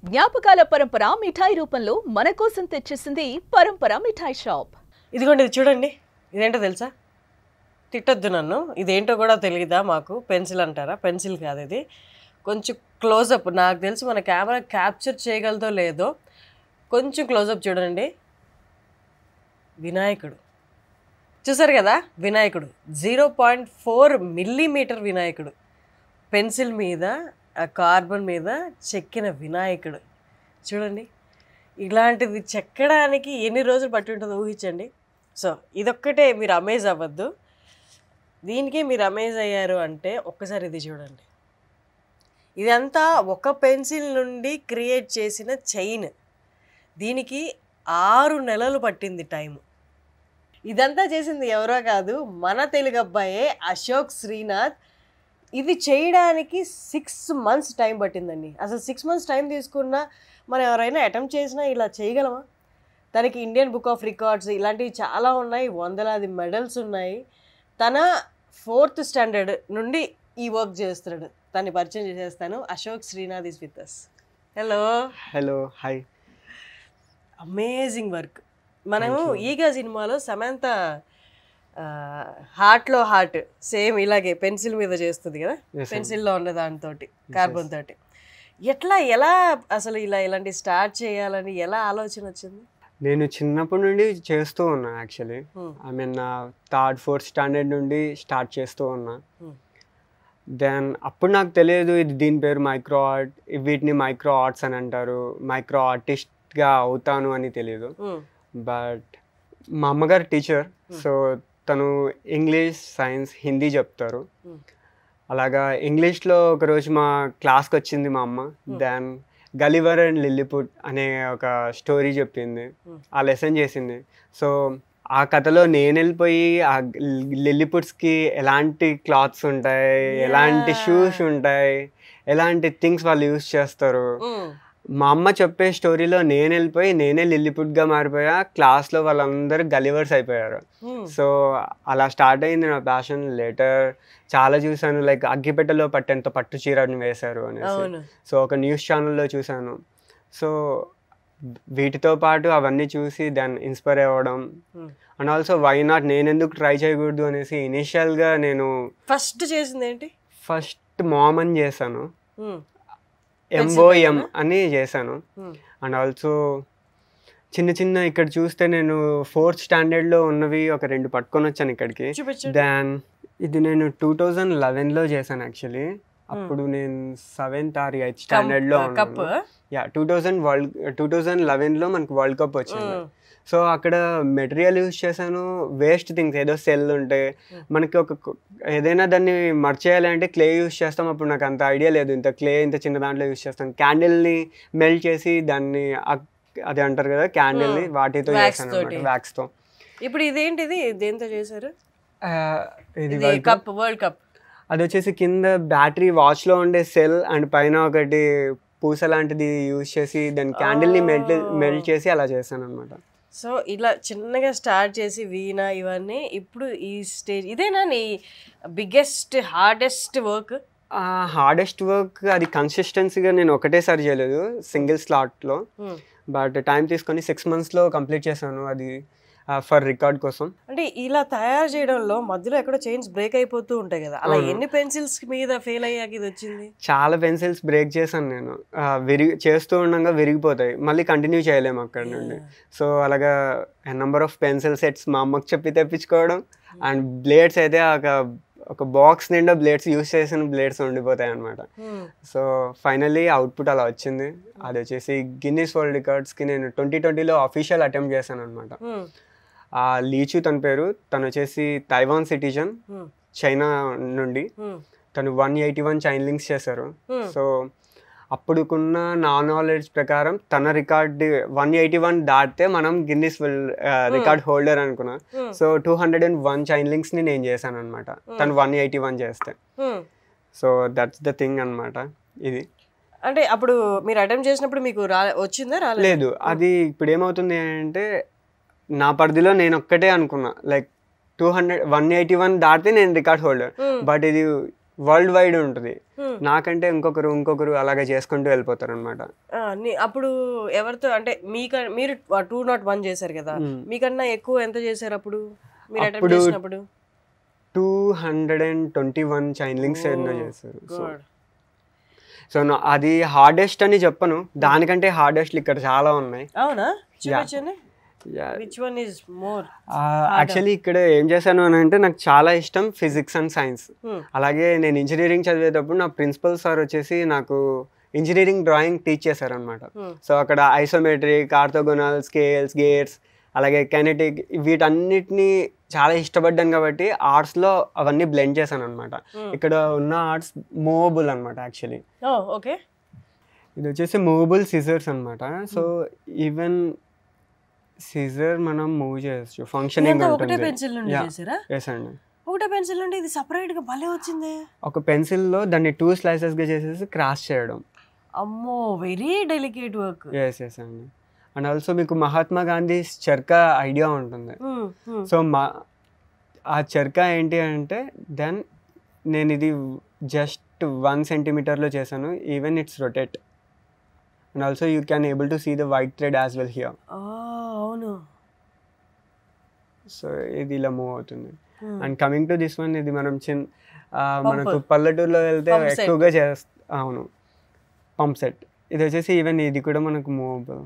జ్ఞాపకాల పరంపర మిఠాయి రూపంలో మన కోసం తెచ్చేసింది పరంపర మిఠాయి షాప్. ఇదిగోండి, ఇది చూడండి. ఇదేంటో తెలుసా? తిట్టొద్దు నన్ను, ఇదేంటో కూడా తెలియదా మాకు. పెన్సిల్ అంటారా? పెన్సిల్ కాదు ఇది. కొంచెం క్లోజప్, నాకు తెలిసి మన కెమెరా క్యాప్చర్ చేయగలదో లేదో. కొంచెం క్లోజప్ చూడండి. వినాయకుడు చూసారు కదా? వినాయకుడు 0.4 మిల్లీమీటర్ వినాయకుడు, పెన్సిల్ మీద కార్బన్ మీద చెక్కిన వినాయకుడు చూడండి. ఇలాంటిది చెక్కడానికి ఎన్ని రోజులు పట్టి ఉంటుందో ఊహించండి. సో ఇదొక్కటే మీరు అమేజ్ అవ్వద్దు, దీనికే మీరు అమేజ్ అయ్యారు అంటే ఒక్కసారి ఇది చూడండి. ఇదంతా ఒక పెన్సిల్ నుండి క్రియేట్ చేసిన చైన్. దీనికి 6 నెలలు పట్టింది టైము. ఇదంతా చేసింది ఎవరో కాదు, మన తెలుగు అబ్బాయే అశోక్ శ్రీనాథ్. ఇది చేయడానికి 6 months టైం పట్టిందండి. అసలు 6 months టైం తీసుకున్నా మనం ఎవరైనా అటెంప్ట్ చేసినా ఇలా చేయగలమా? తనకి ఇండియన్ బుక్ ఆఫ్ రికార్డ్స్ ఇలాంటివి చాలా ఉన్నాయి, వందలాది మెడల్స్ ఉన్నాయి. తన 4th standard నుండి ఈ వర్క్ చేస్తున్నాడు. తనని పరిచయం చేసేస్తాను. Ashok Srinath is with us. Hello hi. Amazing work. మనము ఈగా సినిమాలో సమంత హార్ట్లో హార్ట్ సేమ్ ఇలాగే పెన్సిల్ మీద చేస్తుంది కదా, పెన్సిల్లో ఉన్న దానితో కార్బన్ తోటి. ఎలా అసలు ఇలాంటి స్టార్ట్ చేయాలని ఎలా ఆలోచన వచ్చింది? నేను చిన్నప్పటి నుండి చేస్తూ ఉన్నా. యాక్చువల్లీ ఐ మీన్ నా 3rd 4th standard నుండి స్టార్ట్ చేస్తూ ఉన్నా. దెన్ అప్పుడు నాకు తెలియదు ఇది దీని పేరు మైక్రో ఆర్ట్, వీటిని మైక్రో ఆర్ట్స్ అని అంటారు, మైక్రో ఆర్టిస్ట్గా అవుతాను అని తెలియదు. బట్ మా అమ్మగారు టీచర్, సో తను ఇంగ్లీష్, సైన్స్, హిందీ చెప్తారు. అలాగా ఇంగ్లీష్లో ఒకరోజు మా క్లాస్కి వచ్చింది మా అమ్మ. దెన్ గలివర్ అండ్ లిల్లీపుట్ అనే ఒక స్టోరీ చెప్పింది, ఆ లెసన్ చేసింది. సో ఆ కథలో నేను వెళ్ళిపోయి ఆ లిల్లీపుట్స్కి ఎలాంటి క్లాత్స్ ఉంటాయి, ఎలాంటి షూస్ ఉంటాయి, ఎలాంటి థింగ్స్ వాళ్ళు యూస్ చేస్తారు, మా అమ్మ చెప్పే స్టోరీలో నేను వెళ్ళిపోయి నేనే లిల్లీపుట్గా మారిపోయా. క్లాస్లో వాళ్ళందరూ గలివర్స్ అయిపోయారు. సో అలా స్టార్ట్ అయింది నా ప్యాషన్. లేటర్ చాలా చూసాను, లైక్ అగ్గిపెట్టెలో పట్టెంత పట్టు చీరని వేశారు అనేసి. సో ఒక న్యూస్ ఛానల్లో చూసాను. సో వీటితో పాటు అవన్నీ చూసి దాన్ని ఇన్స్పైర్ అవ్వడం, అండ్ ఆల్సో వై నాట్ నేను ఎందుకు ట్రై చేయకూడదు అనేసి ఇనిషియల్గా నేను ఫస్ట్ చేసింది ఏంటి? ఫస్ట్ మామ్ అని చేశాను, MOM అని చేశాను. అండ్ ఆల్సో చిన్న ఇక్కడ చూస్తే నేను 4th standardలో ఉన్నవి ఒక 2 పట్టుకొని వచ్చాను ఇక్కడికి. దెన్ ఇది నేను 2011లో చేశాను యాక్చువల్లీ. అప్పుడు నేను 7th or 8th standardలో ఉన్నాను. 2011లో మనకు వరల్డ్ కప్ వచ్చింది. సో అక్కడ మెటీరియల్ యూజ్ చేశాను, వేస్ట్ థింగ్స్, ఏదో సెల్ ఉంటే మనకి ఏదైనా దాన్ని మర్చేయాలి అంటే క్లే యూజ్ చేస్తాం. అప్పుడు నాకు అంత ఐడియా లేదు, ఇంత క్లే ఇంత చిన్న దాంట్లో యూజ్ చేస్తాను. క్యాండిల్ని మెల్ట్ చేసి దాన్ని అది అంటారు కదా క్యాండిల్ని, వాటితో చేశాను అన్నమాట, వ్యాక్స్తో. ఇప్పుడు ఇదేంటిది, దేంతో చేశారు? ఇది వరల్డ్ కప్. అది వచ్చేసి కింద బ్యాటరీ, వాచ్లో ఉండే సెల్ అండ్ పైన ఒకటి పూస లాంటిది యూజ్ చేసి దాన్ని క్యాండిల్ని మెల్ట్ చేసి అలా చేశాను అనమాట. సో ఇలా చిన్నగా స్టార్ట్ చేసి వీణా ఇవన్నీ ఇప్పుడు ఈ స్టేజ్. ఇదేనా నీ biggest hardest work? Hardest work అది కన్సిస్టెన్సీగా నేను ఒకటేసారి చేయలేదు, సింగిల్ స్లాట్లో. బట్ టైం తీసుకొని 6 monthsలో కంప్లీట్ చేశాను, అది ఫర్ రికార్డ్ కోసం. అంటే ఇలా తయారు చేయడంలో మధ్యలో ఎక్కడో చైన్స్ బ్రేక్ అయిపోతూ ఉంటాయి కదా, అలా ఎన్ని పెన్సిల్స్ మీద ఫెయిల్ అయ్యాక ఇది వచ్చింది? చాలా పెన్సిల్స్ బ్రేక్ చేశాను నేను. చేస్తూ ఉండగా విరిగిపోతాయి, మళ్ళీ కంటిన్యూ చేయలేము అక్కడ నుండి. సో అలాగా నెంబర్ ఆఫ్ పెన్సిల్ సెట్స్ మా అమ్మకి చెప్పి తెప్పించుకోవడం. అండ్ బ్లేడ్స్ అయితే ఒక బాక్స్ నిండా బ్లేడ్స్, యూస్ చేసిన బ్లేడ్స్ ఉండిపోతాయి అనమాట. సో ఫైనల్లీ అవుట్పుట్ అలా వచ్చింది. అది వచ్చేసి గిన్నీస్ వరల్డ్ రికార్డ్స్కి నేను 2020లో అఫీషియల్ అటెంప్ట్ చేశాను అనమాట. లీచు తన పేరు, తను వచ్చేసి తైవాన్ సిటిజన్, చైనా నుండి. తను 181 చైన్ లింక్స్ చేశారు. సో అప్పుడుకున్న నా నాలెడ్జ్ ప్రకారం తన రికార్డ్ 181 దాటితే మనం గిన్నిస్ రికార్డ్ హోల్డర్ అనుకున్నా. సో 201 చైన్ లింక్స్ ని నేను చేశాను అనమాట, తను 181 చేస్తే. సో దట్స్ ద థింగ్ అనమాట. ఇది అంటే అప్పుడు మీరు అటెంప్ట్ చేసినప్పుడు మీకు వచ్చిందా? లేదు, అది ఇప్పుడు ఏమవుతుంది అంటే నా పరిధిలో నేను ఒక్కటే అనుకున్నా, లైక్ 181 దాటితే నేను రికార్డ్ హోల్డర్. బట్ ఇది వరల్డ్ వైడ్ ఉంటుంది. నాకంటే ఇంకొకరు అలాగే చేసుకుంటూ వెళ్ళిపోతారు అనమాట. అప్పుడు ఎవరితో అంటే మీరు 201 చేశారు కదా, మీకన్నా ఎక్కువ ఎంత చేశారు అప్పుడు మీరు అటెంప్ట్ చేసినప్పుడు? 221 చైన్ లింక్స్ ఏదో చేశారు. సో అది హార్డెస్ట్ అని చెప్పను, దానికంటే హార్డెస్ట్ ఇక్కడ చాలా ఉన్నాయి. అవునా? చూపించండి. Which one is more? Actually ఇక్కడ ఏం చేశాను అని అంటే, నాకు చాలా ఇష్టం ఫిజిక్స్ అండ్ సైన్స్. అలాగే నేను ఇంజనీరింగ్ చదివేటప్పుడు నా ప్రిన్సిపల్ సార్ వచ్చేసి నాకు ఇంజనీరింగ్ డ్రాయింగ్ టీచ్ చేశారనమాట. సో అక్కడ ఐసోమెట్రిక్, ఆర్థోగోనల్, స్కేల్స్, గేర్స్, అలాగే కైనెటిక్, వీటన్నిటిని చాలా ఇష్టపడ్డాను కాబట్టి ఆర్ట్స్లో అవన్నీ బ్లెండ్ చేశాను అనమాట. ఇక్కడ ఉన్న ఆర్ట్స్ మూవబుల్ అనమాట యాక్చువల్లీ. ఓకే. ఇది వచ్చేసి మూవబుల్ సిజర్స్ అనమాట. సో ఈవెన్ సిజర్ మనం మూవ్ చేయొచ్చు, ఫంక్షనింగ్ ఉంటుంది. ఒకటే పెన్సిల్ నుండి చేశారా? yes అండి, ఒకటే పెన్సిల్ నుండి. ఇది సెపరేట్ గా భలే వచ్చింది. ఒక పెన్సిల్ లో దాన్ని 2 slices గా చేసేసి క్రాస్ చేయడం. అమ్మో, వెరీ డెలికేట్ వర్క్. yes అండి. అండ్ ఆల్సో మీకు మహాత్మా గాంధీ చర్కా ఐడియా ఉంటుంది. సో ఆ చర్కా ఏంటి అంటే, దెన్ నేను ఇది జస్ట్ 1 centimeter లో చేశాను. Even it's rotate. And also you can able to see the white thread as well here. అవును. సో ఇది ఇలా మూవ్ అవుతుంది. And coming to this one, ఇది మనం మనకు పల్లెటూరులో వెళ్తే ఎక్కువగా అవును, పంప్ సెట్. ఇది వచ్చేసి ఈవెన్ ఇది కూడా మనకు మూవబుల్.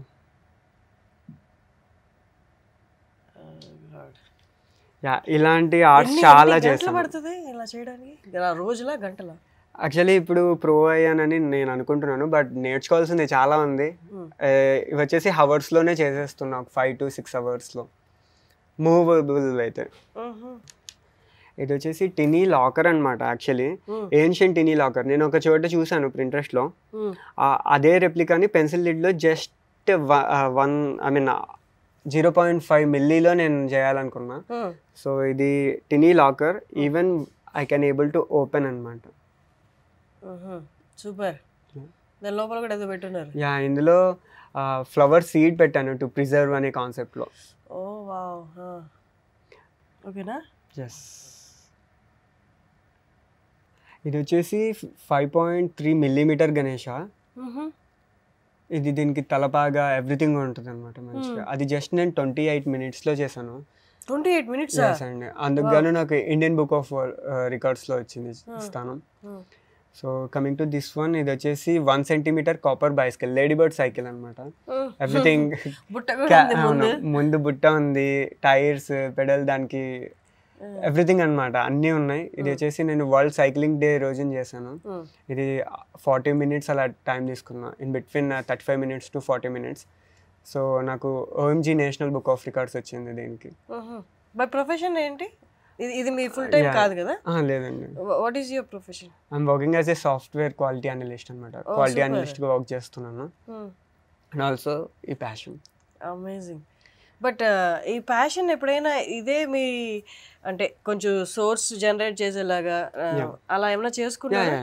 ఇలాంటి ఆర్ట్స్ చాలా చేస్తాను. పడుతుంది ఇలా చేయడానికి? రోజులా గంటలా? యాక్చువల్లీ ఇప్పుడు ప్రో అయ్యానని నేను అనుకుంటున్నాను, బట్ నేర్చుకోవాల్సింది చాలా ఉంది. ఇవి వచ్చేసి హవర్స్లోనే చేసేస్తున్నా, 5 to 6 hours మూవబుల్ అయితే. ఇది వచ్చేసి టినీ లాకర్ అనమాట. యాక్చువల్లీ ఏన్షియంట్ టినీ లాకర్ నేను ఒక చోట చూసాను Pinterestలో. అదే రెప్లికాని పెన్సిల్ లిడ్లో జస్ట్ 0.5 milli నేను చేయాలనుకున్నా. సో ఇది tiny locker, even I can able to open అనమాట. సూపర్. దాని లోపల కూడా ఏదో పెట్టున్నారు. ఇందులో ఫ్లవర్ సీడ్ పెట్టాను టు ప్రిజర్వ్ అనే కాన్సెప్ట్లో. ఓ వావ్. ఓకేనా? ఎస్. ఇది వచ్చేసి 5.3 millimeter గణేష. ఇది దీనికి తలపాగా ఎవ్రీథింగ్ ఉంటుంది అనమాట మంచిగా. అది జస్ట్ నేను 28 minutesలో చేశాను. 28 minutes అండి. అందుకు నాకు ఇండియన్ బుక్ ఆఫ్ రికార్డ్స్లో వచ్చింది స్థానం. So coming to this one, ఇది వచ్చేసి 1 centimeter copper bicycle, lady bird cycle అనమాట. ఎవ్రీథింగ్ ముందు బుట్ట ఉంది, టైర్స్, పెడల్, దానికి ఎవ్రీథింగ్ అనమాట, అన్నీ ఉన్నాయి. ఇది వచ్చేసి నేను వరల్డ్ సైక్లింగ్ డే రోజున చేశాను. ఇది 40 minutes అలా టైం తీసుకున్నా, in between 35 minutes to 40 minutes. So నాకు OMG national book of records వచ్చింది దీనికి. బై ప్రొఫెషన్ ఏంటి? ఇది మీ ఫుల్ టైం కాదు కదా? లేదండి. What is your profession? I'm working as a software quality analyst అనమాట. క్వాలిటీ అనలిస్ట్గా వర్క్ చేస్తున్నాను. అండ్ ఆల్సో ఈ ప్యాషన్. అమేజింగ్. బట్ ఈ ప్యాషన్ ఎప్పుడైనా ఇదే మీ అంటే కొంచెం సోర్స్ జనరేట్ చేసేలాగా అలా ఏమైనా చేసుకున్నారా?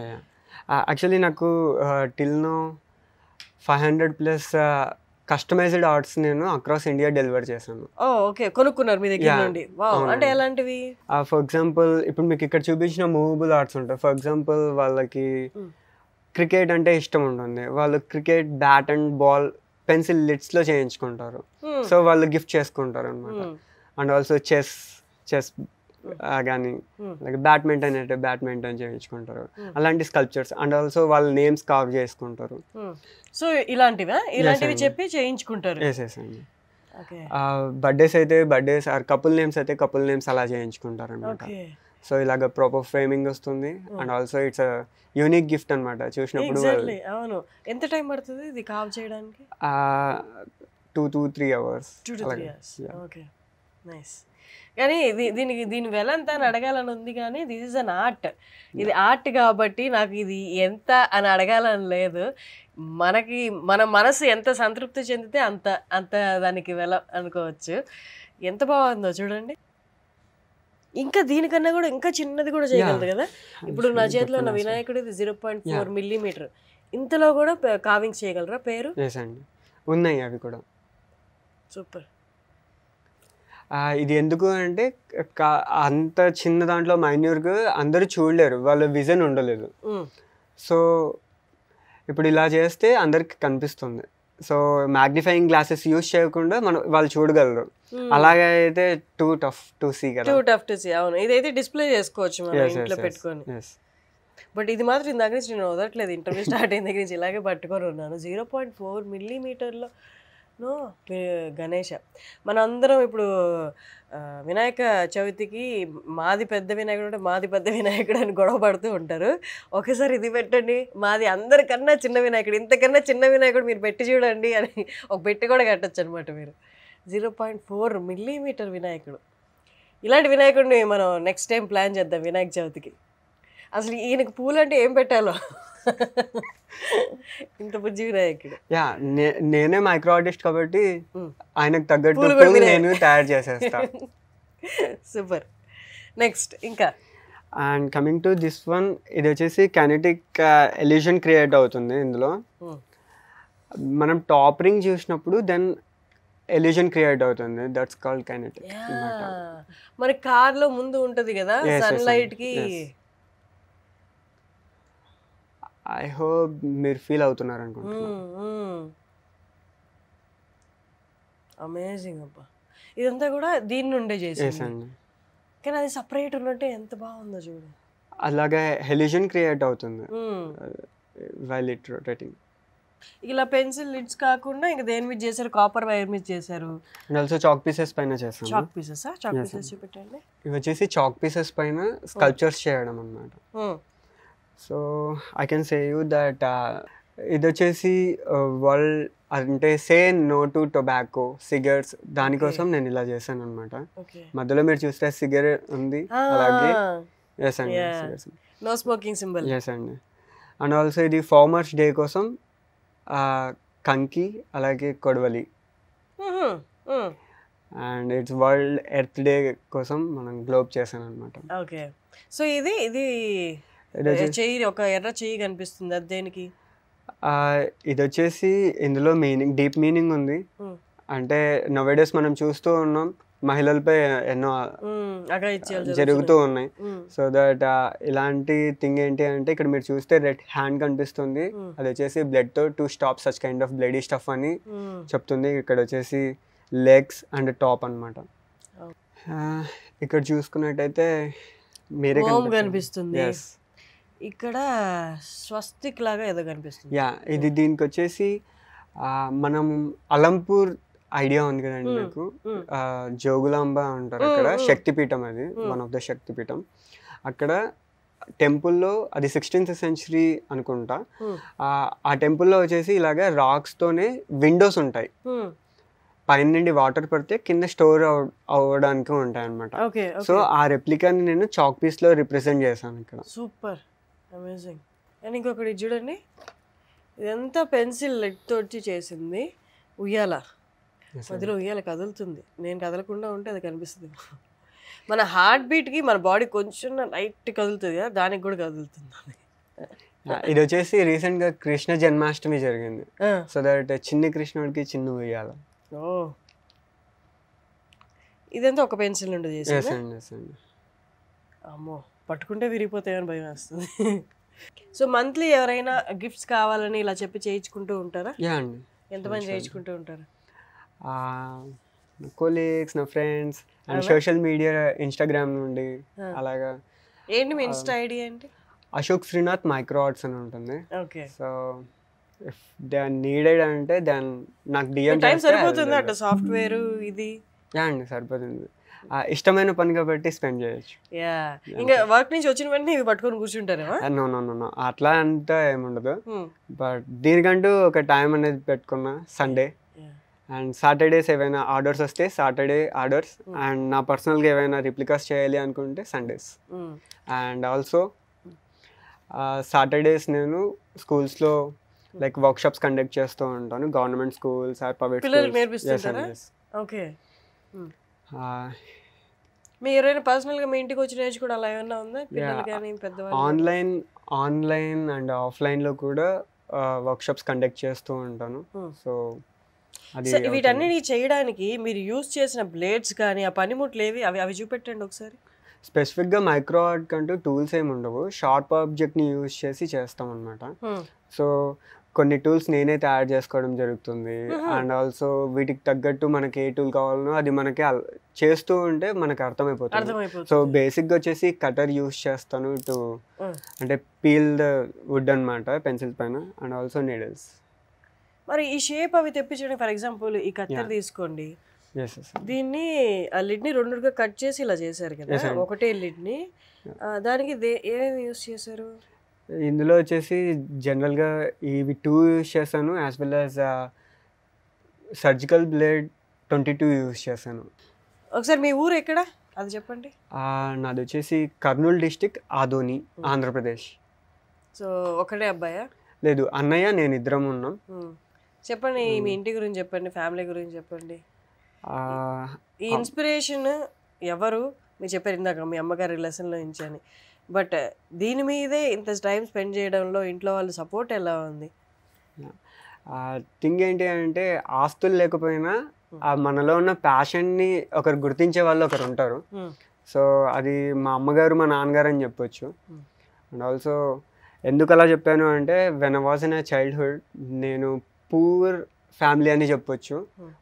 యాక్చువల్లీ నాకు టిల్ నో 500+ కస్టమైజ్డ్ ఆర్ట్స్ నేను అక్రాస్ ఇండియా డెలివర్ చేశాను. ఓకే, కొనుక్కున్నారు మీ దగ్గర నుండి? అంటే ఎలాంటివి? ఫర్ ఎగ్జాంపుల్ ఇప్పుడు మీకు ఇక్కడ చూపించిన మూవబుల్ ఆర్ట్స్ ఉంటాయి. ఫర్ ఎగ్జాంపుల్ వాళ్ళకి క్రికెట్ అంటే ఇష్టం ఉంటుంది, వాళ్ళు cricket bat and ball pencil లిడ్స్లో చేయించుకుంటారు. సో వాళ్ళు గిఫ్ట్ చేసుకుంటారు అనమాట. అండ్ ఆల్సో చెస్ కానీ బ్యాడ్మింటన్ చేయించుకుంటారు, అలాంటి స్కల్ప్చర్స్. అండ్ ఆల్సో వాళ్ళ నేమ్స్ కార్వ్ చేసుకుంటారు. సో ఇలాంటివి చెప్పి చేయించుకుంటారు. అండి. బర్త్డేస్ అయితే బర్త్డేస్, ఆర్ కపుల్ నేమ్స్ అయితే కపుల్ నేమ్స్ అలా చేయించుకుంటారు అనమాట. సో ఇలాగ ప్రాపర్ ఫ్రేమింగ్ వస్తుంది. And also it's unique gift అనమాట. చూసినప్పుడు అవును. ఎంత టైం పడుతుంది ఇది కార్వ్ చేయడానికి? 2 to 3 hours. Okay, nice. కానీ దీని వెల ఎంత అని అడగాలని ఉంది, కానీ దిస్ ఇస్ అన్ ఆర్ట్. ఇది ఆర్ట్ కాబట్టి నాకు ఇది ఎంత అని అడగాలని లేదు. మన మనసు ఎంత సంతృప్తి చెందితే అంత దానికి వెల అనుకోవచ్చు. ఎంత బాగుందో చూడండి. ఇంకా దీనికన్నా కూడా ఇంకా చిన్నది కూడా చేయగలదు కదా. ఇప్పుడు నా చేతిలో ఉన్న వినాయకుడు 0.4 millimeter. ఇంతలో కూడా కావింగ్స్ చేయగలరా పేరు? ఉన్నాయి అవి కూడా. సూపర్. ఇది ఎందుకు అంటే అంత చిన్న దాంట్లో మైన్యూర్గా అందరూ చూడలేరు, వాళ్ళ విజన్ ఉండలేదు. సో ఇప్పుడు ఇలా చేస్తే అందరికి కనిపిస్తుంది. సో మ్యాగ్నిఫైయింగ్ గ్లాసెస్ యూజ్ చేయకుండా వాళ్ళు చూడగలరు. అలాగే అయితే టూ టఫ్ టు సీ కదా. అవును, ఇదైతే డిస్ప్లే చేసుకోవచ్చు మనం ఇంట్లో పెట్టుకొని. బట్ ఇది మాత్రం ఇందాక నుంచి నేను వదలట్లేదు, ఇంటర్వ్యూ స్టార్ట్ అయిన దగ్గర నుంచి ఇలాగే పట్టుకొని ఉన్నాను. 0.4 మిల్లీమీటర్లో గణేష. మనందరం ఇప్పుడు వినాయక చవితికి మాది పెద్ద వినాయకుడు అంటే మాది పెద్ద వినాయకుడు అని గొడవ పడుతూ ఉంటారు. ఒకసారి ఇది పెట్టండి, మాది అందరికన్నా చిన్న వినాయకుడు, ఇంతకన్నా చిన్న వినాయకుడు మీరు పెట్టి చూడండి అని ఒక పెట్టి కూడా కట్టచ్చు అనమాట మీరు. 0.4 మిల్లీమీటర్ వినాయకుడు. ఇలాంటి వినాయకుడిని మనం నెక్స్ట్ టైం ప్లాన్ చేద్దాం వినాయక చవితికి. అసలు ఈయనకు పూలు అంటే ఏం పెట్టాలో, ఇంత బుజ్జి వినాయకుడు. నేనే మైక్రో ఆర్టిస్ట్ కాబట్టి ఆయనకు తగ్గట్టు నేను తయారు చేసేస్తా. సూపర్. నెక్స్ట్ ఇంకా and coming to this one, ఇది వచ్చేసి కైనెటిక్ ఎల్యూషన్ క్రియేట్ అవుతుంది. ఇందులో మనం టాప్ రింగ్ చూసినప్పుడు దెన్ ఎల్యూషన్ క్రియేట్ అవుతుంది. That's called kinetic. మరి కార్ లో ముందు ఉంటది కదా సన్ లైట్ కి. ఐ హోప్ మీరు ఫీల్ అవుతున్నారు అనుకుంటున్నాను. అమేజింగ్ అబ్బా. ఇదంతా కూడా దీని నుండే చేసేసాను, కానీ అది సపరేట్ ఉన్నట్టే ఎంత బాగుందో చూడు. అలాగే ఎల్యూషన్ క్రియేట్ అవుతుంది వైల్ ఇట్ రొటేటింగ్. ఇలా పెన్సిల్ లిడ్స్ కాకుండా ఇంకా దేని మీద చేశారు? కాపర్ వైర్ మీద చేశారు. అండ్ ఆల్సో చాక్ పీసెస్ పైన చేస్తాం. చాక్ పీసెస్ చూపెట్టండి. ఇవి వచ్చేసి చాక్ పీసెస్ పైన స్కల్ప్చర్స్ చేయడం అన్నమాట. So I can say you that ఇది వచ్చేసి వరల్డ్ అంటే say no to tobacco cigarettes, దానికోసం నేను ఇలా చేశాను అనమాట. మధ్యలో మీరు చూస్తే సిగరెట్ ఉంది, అలాగే ఎస్ అండి నో స్మోకింగ్ సింబల్. ఎస్ అండి. అండ్ ఆల్సో ఇది ఫార్మర్స్ డే కోసం కంకి అలాగే కొడవలి, and it's world earth day కోసం మనం గ్లోబ్ చేశాను అనమాట. ఓకే. సో ఇది చెయ్యి, ఒక ఎర్ర చెయ్యి కనిపిస్తుంది, అది దేనికి? ఇది వచ్చేసి ఇందులో మీనింగ్, డీప్ మీనింగ్ ఉంది. అంటే నోవేడేస్ మనం చూస్తూ ఉన్నాం మహిళలపై ఎన్నో జరుగుతూ ఉన్నాయి. సో దట్ ఇలాంటి థింగ్ ఏంటి అంటే ఇక్కడ మీరు చూస్తే రెడ్ హ్యాండ్ కనిపిస్తుంది, అది వచ్చేసి బ్లడ్ తో to stop such kind of bloody stuff అని చెప్తుంది. ఇక్కడ వచ్చేసి లెగ్స్ అండ్ టాప్ అన్నమాట. ఇక్కడ చూసుకున్నట్టయితే మీరే కనిపిస్తుంది, ఇక్కడ స్వస్తిక్ లాగా ఏదో కనిపిస్తుంది. ఇది దీనికి వచ్చేసి మనం అలంపూర్ ఐడియా ఉంది కదండి మీకు, జోగులాంబ అంటారు అక్కడ, శక్తిపీఠం, అది వన్ ఆఫ్ ద శక్తిపీఠం. అక్కడ టెంపుల్లో అది 16th century అనుకుంటా. ఆ టెంపుల్లో వచ్చేసి ఇలాగా రాక్స్ తోనే విండోస్ ఉంటాయి, పైన నుండి వాటర్ పడితే కింద స్టోర్ అవ్వడానికి ఉంటాయి అనమాట. సో ఆ రెప్లికాని నేను చాక్ పీస్ లో రిప్రజెంట్ చేశాను ఇక్కడ. Super, amazing. అండ్ ఇంకొకటి చూడండి, ఇదంతా పెన్సిల్ లెడ్ తోటి చేసింది. ఉయ్యాల, మధ్యలో ఉయ్యాల కదులుతుంది, నేను కదలకుండా ఉంటే అది కనిపిస్తుంది. మన హార్ట్ బీట్కి మన బాడీ కొంచెం లైట్ కదులుతుంది కదా, దానికి కూడా కదులుతుంది. ఇది వచ్చేసి రీసెంట్ గా కృష్ణ జన్మాష్టమి జరిగింది, సో దట్ చిన్ని కృష్ణుడికి చిన్న ఉయ్యాల. ఓ, ఇదంతా ఒక పెన్సిల్ నుండి చేసి. అమ్మో, పట్టుకుంటే విరిగిపోతాయని భయం వేస్తుంది. సో మంత్లీ ఎవరైనా గిఫ్ట్స్ కావాలని ఇలా చెప్పి చేయించుకుంటూ ఉంటారా? ఎంతమంది చేయించుకుంటూ ఉంటారు? కొలీగ్స్, నా friends and social media, Instagram నుండి అలాగా. ఏంటి మీ ఇన్స్టా ఐడి ఏంటి? అశోక్ శ్రీనాథ్ మైక్రో ఆర్ట్స్ అని ఉంటుంది. Okay. So if they are needed అంటే దెన్ నాకు డిఎం టైం సరిపోతుంది అట్లా సాఫ్ట్వేర్ ఇది? అండి సరిపోతుంది, ఇష్టమైన పని కాబట్టి స్పెండ్ చేయొచ్చు. ఇంకా వర్క్ నుంచి వచ్చిన వెంటనే ఇవి పట్టుకొని కూర్చుంటారేమో? నో అట్లా అంతా ఏముండదు, బట్ దీనికంటూ ఒక టైం అనేది పెట్టుకున్నా. సండే అండ్ సాటర్డేస్ ఏవైనా ఆర్డర్స్ వస్తే సాటర్డే ఆర్డర్స్, అండ్ నా పర్సనల్గా ఏవైనా రిప్లికాస్ చేయాలి అనుకుంటే సండేస్. అండ్ ఆల్సో సాటర్డేస్ నేను స్కూల్స్లో లైక్ వర్క్షాప్స్ కండక్ట్ చేస్తూ ఉంటాను, government schools or private schools. Okay. మీ ఎవరైనా పర్సనల్గా మీ ఇంటికి వచ్చి నేర్చుకోవడం అలా ఏమన్నా ఉందా? పిల్లలు కానీ పెద్దవాళ్ళు? ఆన్లైన్ అండ్ ఆఫ్లైన్లో కూడా వర్క్షాప్స్ కండక్ట్ చేస్తూ ఉంటాను. సో అది సో వీటన్నిటి చేయడానికి మీరు యూజ్ చేసిన బ్లేడ్స్ కానీ ఆ పనిముట్లు ఏవి అవి చూపెట్టండి ఒకసారి. స్పెసిఫిక్గా మైక్రో ఆర్ట్ కంటూ టూల్స్ ఏమి ఉండవు, షార్ప్ ఆబ్జెక్ట్ని యూజ్ చేసి చేస్తాం అనమాట. సో కొన్ని టూల్స్ నేనే తయారు చేసుకోవడం జరుగుతుంది. అండ్ ఆల్సో వీటికి తగ్గట్టు మనకి ఏ టూల్ కావాలనో అది మనకి చేస్తూ ఉంటే మనకి అర్థమైపోతుంది. సో బేసిక్గా వచ్చేసి కటర్ యూజ్ చేస్తాను టు అంటే పీల్ ద వుడ్ అనమాట పెన్సిల్ పైన, అండ్ ఆల్సో నీడిల్స్. మరి ఈ షేప్ అవి తెప్పించండి. ఫర్ ఎగ్జాంపుల్ ఈ కత్తెర తీసుకోండి, దీన్ని ఆ లిడ్ని రెండుగా కట్ చేసి ఇలా చేశారు కదా, ఒకటే లిడ్ని, దానికి ఏమేమి యూజ్ చేశారు? ఇందులో వచ్చేసి జనరల్గా ఇవి 2 యూజ్ చేశాను, as well as surgical blade 22 use చేశాను. ఒకసారి మీ ఊరు ఎక్కడ అది చెప్పండి. నాది వచ్చేసి కర్నూలు డిస్టిక్, ఆదోని, ఆంధ్రప్రదేశ్. సో ఒకటే అబ్బాయా? లేదు, అన్నయ్య నేను ఇద్దరం ఉన్నాం. చెప్పండి మీ ఇంటి గురించి చెప్పండి, ఫ్యామిలీ గురించి చెప్పండి. ఈ ఇన్స్పిరేషన్ ఎవరు? మీరు చెప్పారు ఇందాక మీ అమ్మగారి లెసన్లో నుంచి అని, బట్ దీని మీదే ఇంత టైం స్పెండ్ చేయడంలో ఇంట్లో వాళ్ళ సపోర్ట్ ఎలా ఉంది? థింగ్ ఏంటి అంటే ఆస్తులు లేకపోయినా మనలో ఉన్న ప్యాషన్ని ఒకరు గుర్తించే వాళ్ళు ఒకరు ఉంటారు. సో అది మా అమ్మగారు మా నాన్నగారు అని చెప్పొచ్చు. అండ్ ఆల్సో ఎందుకు అలా చెప్పాను అంటే when I was in a childhood నేను పూర్ ఫ్యామిలీ అని చెప్పొచ్చు.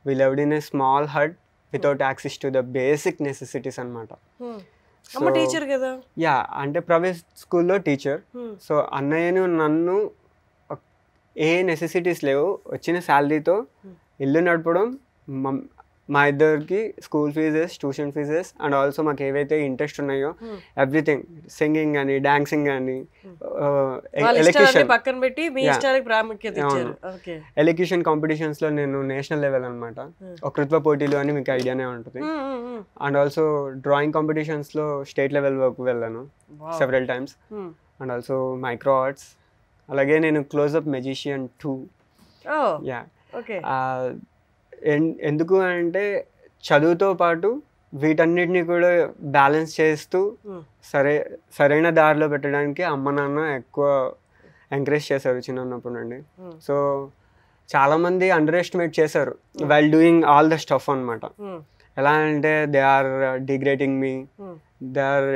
We lived in a small hut without access to the basic necessities అనమాట. అమ్మ టీచర్ కదా? యా, అంటే ప్రైవేట్ స్కూల్లో టీచర్. సో అన్నయ్యను నన్ను ఏ నెసెసిటీస్ లేవు, వచ్చిన శాలరీతో ఇల్లు నడపడం, మా ఇద్దరికి school fees, tuition fees, and also మాకు ఏవైతే ఇంట్రెస్ట్ ఉన్నాయో ఎవ్రీథింగ్, సింగింగ్ కానీ, డాన్సింగ్ కానీ, పక్కన పెట్టి మీ ఇష్టాలకు ప్రాముఖ్యత ఇచ్చారు. ఎలక్యూషన్ కాంపిటీషన్స్లో నేను నేషనల్ లెవెల్ అనమాట, వక్తృత్వ పోటీలు అని మీకు ఐడియానే ఉంటుంది. అండ్ ఆల్సో డ్రాయింగ్ కాంపిటీషన్స్లో స్టేట్ లెవెల్ వరకు వెళ్ళాను several times. And also micro arts, అలాగే నేను క్లోజ్అప్ మెజిషియన్ 2. యా, ఎందుకు అంటే చదువుతో పాటు వీటన్నిటిని కూడా బ్యాలెన్స్ చేస్తూ సరైన దారిలో పెట్టడానికి అమ్మ నాన్న ఎక్కువ ఎంకరేజ్ చేశారు చిన్నప్పటి నుండి. సో చాలామంది అండర్ ఎస్టిమేట్ చేశారు while doing all the stuff అనమాట. ఎలా అంటే they are degrading me, they are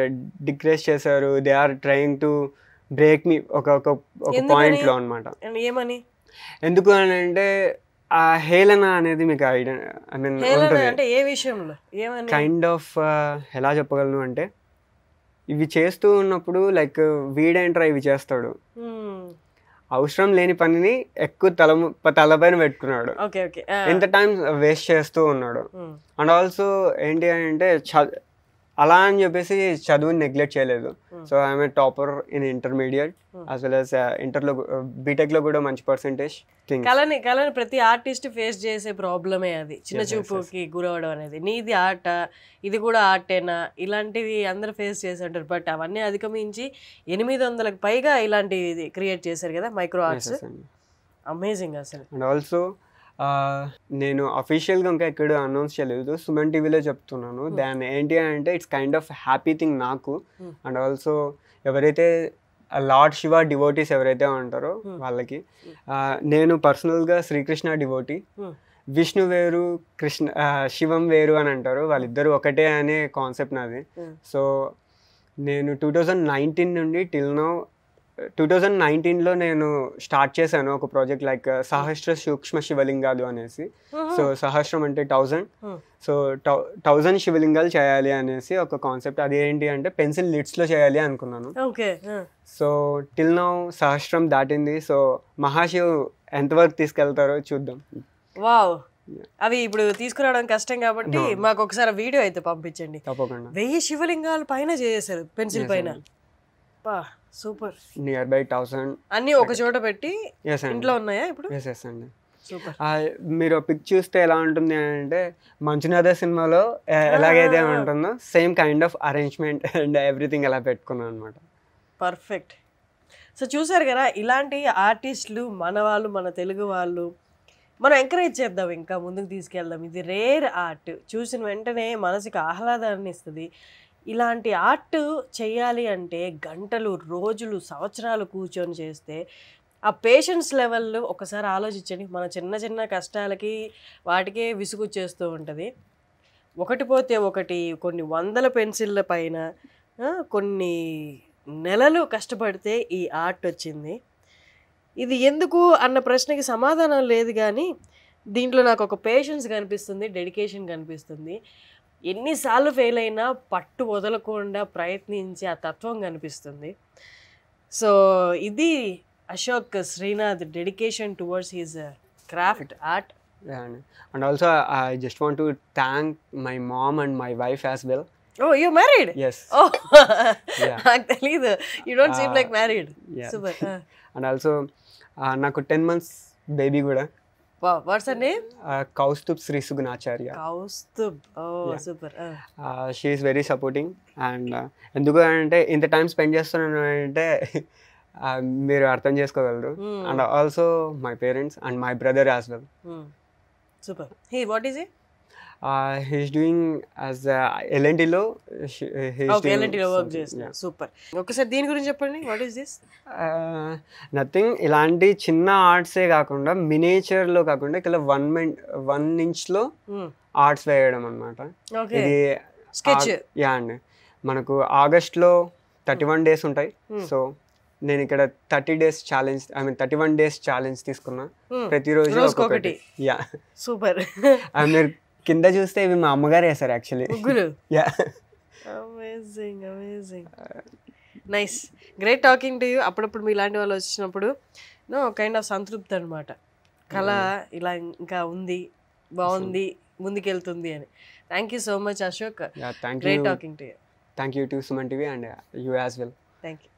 disgrace చేశారు, they are trying to break me ఒక పాయింట్లో అనమాట. ఏమని? ఎందుకు అని అంటే ఆ హేళన అనేది మీకు idea, I mean kind of ఎలా చెప్పగలను అంటే ఇవి చేస్తూ ఉన్నప్పుడు లైక్ వీడేంట్రా ఇవి చేస్తాడు, అవసరం లేని పనిని ఎక్కువ తలపైన పెట్టుకున్నాడు, ఎంత టైం వేస్ట్ చేస్తూ ఉన్నాడు. అండ్ ఆల్సో ఏంటి అంటే అలా అని చెప్పేసి చదువుని నెగ్లెక్ట్ చేయలేదు. So I'm a topper in intermediate as well as ఇంటర్లో, బీటెక్లో కూడా మంచి పర్సెంటేజ్. కళని ప్రతి ఆర్టిస్ట్ ఫేస్ చేసే ప్రాబ్లమే అది, చిన్న చూపుకి గురవడం అనేది. నీది ఆర్ట, ఇది కూడా ఆర్టేనా, ఇలాంటివి అందరూ ఫేస్ చేసి ఉంటారు. బట్ అవన్నీ అధిగమించి 800కి పైగా ఇలాంటివి క్రియేట్ చేశారు కదా మైక్రో ఆర్ట్స్. అమేజింగ్ అసలు. అండ్ ఆల్సో నేను అఫీషియల్గా ఇంకా ఎక్కడ అనౌన్స్ చేయలేదు, సుమన్ టీవీలో చెప్తున్నాను. దాని ఏంటి అంటే it's kind of happy thing నాకు. అండ్ ఆల్సో ఎవరైతే లార్డ్ శివ డివోటీస్ ఎవరైతే ఉంటారో వాళ్ళకి, నేను పర్సనల్గా శ్రీకృష్ణ డివోటీ, విష్ణు వేరు శివం వేరు అని అంటారు, వాళ్ళిద్దరు ఒకటే అనే కాన్సెప్ట్ నాది. సో నేను 2019 నుండి టిల్ నౌ 2019లో నేను స్టార్ట్ చేశాను ఒక ప్రాజెక్ట్ లైక్ సహస్ర సూక్ష్మ శివలింగాలు అనేసి. సో సహస్రం అంటే 1000, సో 1000 శివలింగాలు చేయాలి అనేసి ఒక కాన్సెప్ట్. అది ఏంటి అంటే పెన్సిల్ లిడ్స్లో చేయాలి అనుకున్నాను. సో టిల్ నౌ సహస్రం దాటింది. సో మహాశివ్ ఎంతవరకు తీసుకెళ్తారో చూద్దాం. వావ్, అవి ఇప్పుడు తీసుకురావడం కష్టం కాబట్టి మాకు ఒకసారి వీడియో అయితే పంపించండి. తప్పకుండా. 1000 శివలింగాలు పైన చేశారు పెన్సిల్ పైన. సూపర్. నియర్ బై 1000 అన్ని ఒక చోట పెట్టి ఇంట్లో ఉన్నాయా ఇప్పుడు? ఎస్ అండి. మీరు పిక్ చూస్తే ఎలా ఉంటుంది అంటే మంచునాథ సినిమాలో ఎలాగైతే ఉంటుందో same kind of arrangement and everything అలా పెట్టుకున్నాను అనమాట. పర్ఫెక్ట్. సో చూసారు కదా, ఇలాంటి ఆర్టిస్టులు మన వాళ్ళు, మన తెలుగు వాళ్ళు, మనం ఎంకరేజ్ చేద్దాం, ఇంకా ముందుకు తీసుకెళ్దాం. ఇది రేర్ ఆర్ట్, చూసిన వెంటనే మనసుకి ఆహ్లాదాన్ని ఇస్తుంది. ఇలాంటి ఆర్ట్ చేయాలి అంటే గంటలు, రోజులు, సంవత్సరాలు కూర్చొని చేస్తే ఆ పేషెన్స్ లెవెల్ ఒకసారి ఆలోచించండి. మన చిన్న చిన్న కష్టాలకి వాటికే విసుగుచ్చేస్తూ ఉంటుంది. ఒకటి పోతే ఒకటి కొన్ని వందల పెన్సిళ్ళ పైన కొన్ని నెలలు కష్టపడితే ఈ ఆర్ట్ వచ్చింది. ఇది ఎందుకు అన్న ప్రశ్నకి సమాధానం లేదు, కానీ దీంట్లో నాకు ఒక పేషెన్స్ కనిపిస్తుంది, డెడికేషన్ కనిపిస్తుంది. ఎన్నిసార్లు ఫెయిల్ అయినా పట్టు వదలకుండా ప్రయత్నించి ఆ తత్వం కనిపిస్తుంది. సో ఇది Ashok Srinath dedication towards his craft art. And also I just want to thank my mom and my wife as well. Oh, you're married? Yes. Oh, Yeah. actually, you don't seem like married. Yeah. Super. And also నాకు 10 months baby కూడా. Wow, what's her name? Kaustubh Sri Sugunacharya. Kaustubh. Oh, Yeah. super. She is very supporting. And ఎందుకు అంటే ఇంత time spend చేస్తున్నాను అంటే మీరు అర్థం చేసుకోగలరు. And also my parents and my brother as well. Super. Hey, what is he? He's doing as L&T లో Okay, L&T లో వర్క్ చేస్తున్నారు. సూపర్. ఒకసారి దీని గురించి చెప్పండి. What is this? నథింగ్, ఇలాంటి చిన్న ఆర్ట్సే కాకుండా మినియేచర్లో కాకుండా ఇక్కడ 1 ఇంచ్లో ఆర్ట్స్ వేయడం అనమాట. ఇది స్కెచ్. యా అండి, మనకు ఆగస్ట్లో 31 days ఉంటాయి. సో నేను ఇక్కడ 31 days ఛాలెంజ్ తీసుకున్నా. ప్రతిరోజు ఒక్కొక్కటి. Yeah super. మీరు కింద చూస్తే ఇవి మా అమ్మగారు వేస్తారు actually. Yeah. Amazing, amazing, nice, great talking to you. అప్పుడప్పుడు మీ ఇలాంటి వాళ్ళు వచ్చినప్పుడు కైండ్ ఆఫ్ సంతృప్తి అనమాట. కళ ఇలా ఇంకా ఉంది, బాగుంది, ముందుకెళ్తుంది అని. Thank you so much Ashok. Thank great you. Talking to you. Thank you to Suman TV and you as well. Thank you.